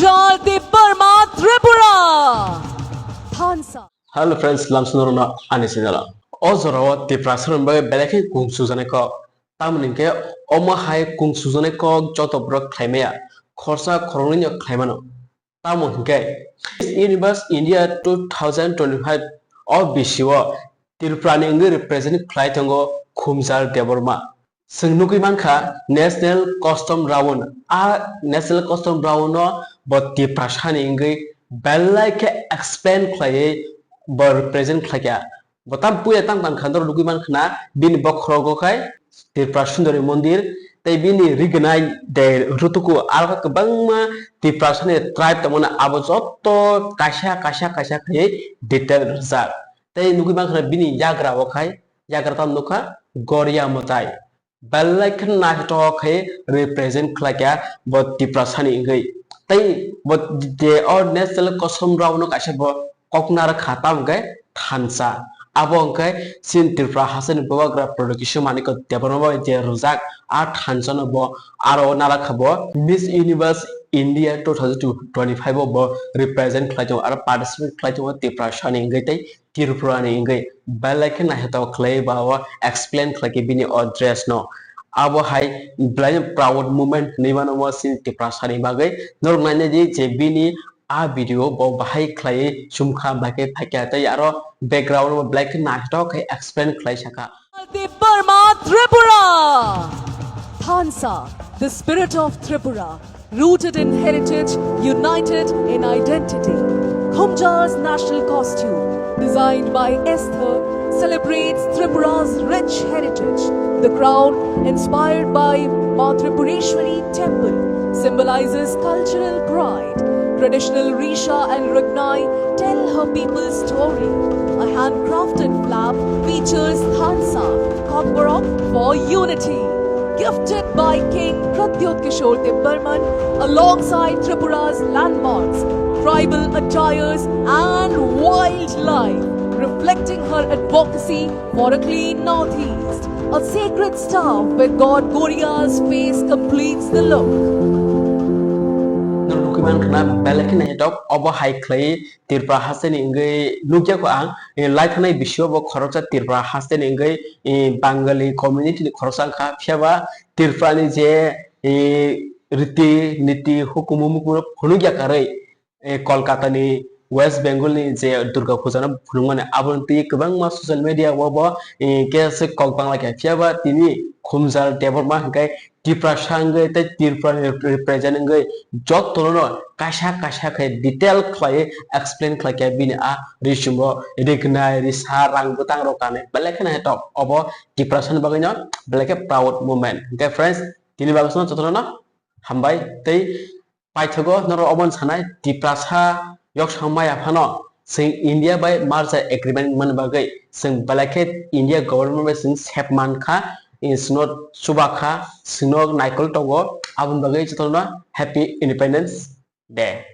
Khumjar, Debbarma, Tripura. Thansa. Hello friends, Lamsunorona Anisinala. Ozoro, Tiprasarok Beleki Kung Susaneko. Tamninke, Oma Hai Kung Susaneko, Jotobro Crimea. Corsa Coronio Climano. Tamunke. Universe India 2025 of Bishua. Tirpraning represent Klaitongo, Khumjar Debbarma. Sengnukimanka National Custom Round National Custom Round but Tiprashaning Bellake explain clay represent klaya botam puya tang khandor lugiman khna bin bokhrogo khai Tripura Sundari Mondir tai bini rignai de rutuku alga kabangma Tripura sane tribe tamona abojotto kasha khai detail rizal tai lugiman khna bini jagra wakhai jagra tam nukha goria motai balakan na to khai represent klaya bot Tripura sane ngai tai bot de or national custom round kasha bo koknar khatam gai thansa abong kai sin Tripura hasan bawagra production maniko Debbarma je rujak a thansa no bo aro nara khabo Miss Universe India 2025 bo represent khlajo ar participate khlajo Tripura shani ngai tai Tripura ni ngai balake na heto khlai bawa explain khlaki bini address no abo hai blind proud moment nimano mo sin Tripura shani bagai nor nane je bini a video bo bahai khlai sumkha bake phakya tai aro background mo black na to khai explain khlai saka Debbarma, Tripura. Thansa, the spirit of Tripura, rooted in heritage, united in identity. Khumjar's national costume, designed by Esther, celebrates Tripura's rich heritage. The crown, inspired by Ma Tripureshwari temple, symbolizes cultural pride. Traditional Risha and Ragnai tell her people's story. A handcrafted flap features Thansa, Khumjar for unity. Gifted by King Pradyutkishore Debbarman alongside Tripura's landmarks, tribal attires and wildlife, reflecting her advocacy for a clean northeast. A sacred staff with God Goria's face completes the look. Nukiman khna balakin hetok obo hai khlai Tripura hasen ngai nukya ko ang laikhnai bisyo bo khorocha Tripura hasen ngai Bengali community ni khorosa kha phiaba Tripura ni je riti niti hukumu puro phunugya karai Kolkata ni West Bengal ni je Durga Puja na phunungane abonti kabang ma social media bo ke se kokbang la ke phiaba tini Khumjar Debbarma ngai Tripura sangai tai Tripura represent ngai jot tolono kasha khai detail khlai explain khlai ke bini a risumbo rignai risa rang butang rokane balekna hetok obo Tripura san bagino baleke proud moment okay friends tini bagosno jotolono hambai tei paithogo noro obon sanai Tripura sa yok sangmaya phano sing India by Marsa agreement man bagai sing balake India government by sing sep man kha is not subakha sinog naikol togo abun bagai chotolna happy independence day